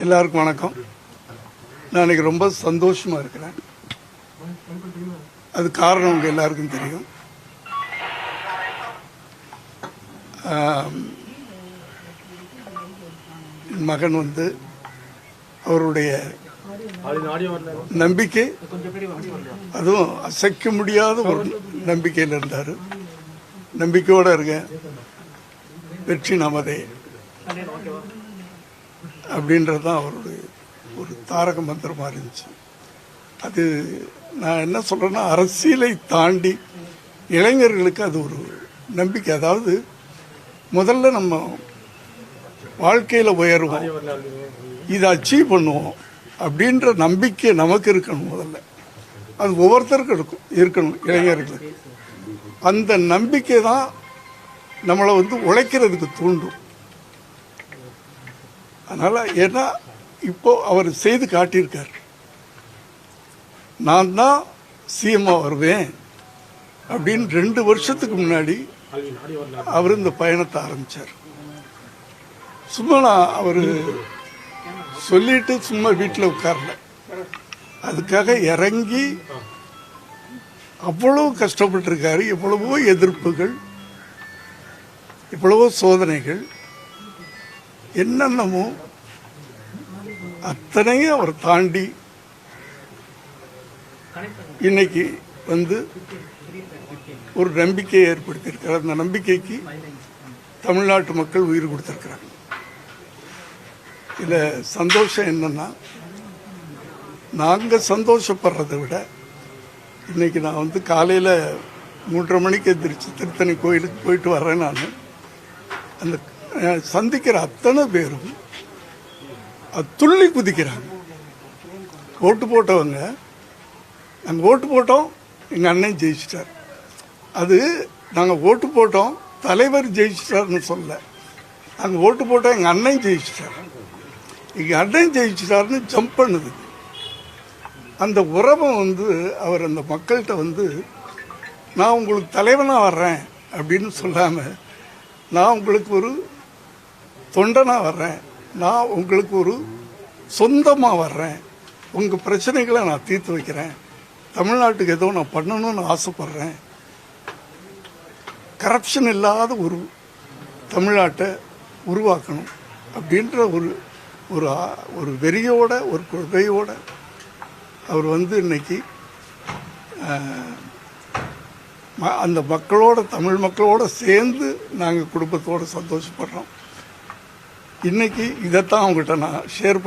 எல்லாருக்கும் வணக்கம். நான் இன்னைக்கு ரொம்ப சந்தோஷமா இருக்கிறேன். அது காரணம் உங்க எல்லாருக்கும் தெரியும். என் மகன் அவருடைய நம்பிக்கை, அதுவும் அசைக்க முடியாத ஒரு நம்பிக்கையில் இருந்தார். நம்பிக்கையோட இருக்கேன், வெற்றி நமதே அப்படின்றதுதான் அவருடைய ஒரு தாரக மந்திரமாக இருந்துச்சு. அது நான் என்ன சொல்றேன்னா, அரசியலை தாண்டி இளைஞர்களுக்கு அது ஒரு நம்பிக்கை. அதாவது முதல்ல நம்ம வாழ்க்கையில் உயர்வோம், இதை அச்சீவ் பண்ணுவோம் அப்படின்ற நம்பிக்கை நமக்கு இருக்கணும். முதல்ல அது ஒவ்வொருத்தருக்கும் இருக்கணும். இளைஞர்களுக்கு அந்த நம்பிக்கை தான் நம்மளை உழைக்கிறதுக்கு தூண்டும். அதனால ஏன்னா இப்போ அவர் செய்து காட்டியிருக்கார். நான் தான் சிஎம்மா வருவேன் அப்படின்னு 2 வருஷத்துக்கு முன்னாடி அவர் இந்த பயணத்தை ஆரம்பிச்சார். சும்மா அவர் சொல்லிட்டு சும்மா வீட்டில் உட்காரல, அதுக்காக இறங்கி அவ்வளவு கஷ்டப்பட்டிருக்காரு. எவ்வளவோ எதிர்ப்புகள், எவ்வளவோ சோதனைகள், என்னென்னமோ அத்தனையும் அவர் தாண்டி இன்னைக்கு ஒரு நம்பிக்கையை ஏற்படுத்தியிருக்கிறார். அந்த நம்பிக்கைக்கு தமிழ்நாட்டு மக்கள் உயிர் கொடுத்திருக்கிறாங்க. இதில் சந்தோஷம் என்னன்னா, நாங்கள் சந்தோஷப்படுறதை விட இன்னைக்கு நான் காலையில் 3:30 மணிக்கு எந்திரிச்சு திருத்தணி கோயிலுக்கு போயிட்டு வர்றேன். நான் அந்த சந்திக்கிற அத்தனை பேரும் துள்ளி குதிக்கிறாங்க. ஓட்டு போட்டவங்க, நாங்கள் ஓட்டு போட்டோம், எங்கள் அண்ணன் ஜெயிச்சிட்டார். அது நாங்கள் ஓட்டு போட்டோம், தலைவர் ஜெயிச்சிட்டார்னு சொல்ல, நாங்கள் ஓட்டு போட்டோம், எங்கள் அண்ணன் ஜெயிச்சிட்டார், எங்கள் அண்ணன் ஜெயிச்சிட்டார்னு ஜம்ப் பண்ணுது. அந்த உறவை அவர் அந்த மக்கள்கிட்ட நான் உங்களுக்கு தலைவனாக வர்றேன் அப்படின்னு சொல்லாமல், நான் உங்களுக்கு ஒரு தொண்டனாக வர்றேன், நான் உங்களுக்கு ஒரு சொந்தமாக வர்றேன், உங்கள் பிரச்சனைகளை நான் தீர்த்து வைக்கிறேன், தமிழ்நாட்டுக்கு ஏதோ நான் பண்ணணும்னு ஆசைப்படுறேன், கரப்ஷன் இல்லாத ஒரு தமிழ்நாட்டை உருவாக்கணும் அப்படின்ற ஒரு வெறியோட, ஒரு கொள்கையோட அவர் இன்னைக்கு அந்த மக்களோட, தமிழ் மக்களோட சேர்ந்து நாங்கள் குடும்பத்தோடு சந்தோஷப்படுறோம். இன்னைக்கு இதைத்தான் அவங்ககிட்ட நான் ஷேர் பண்ண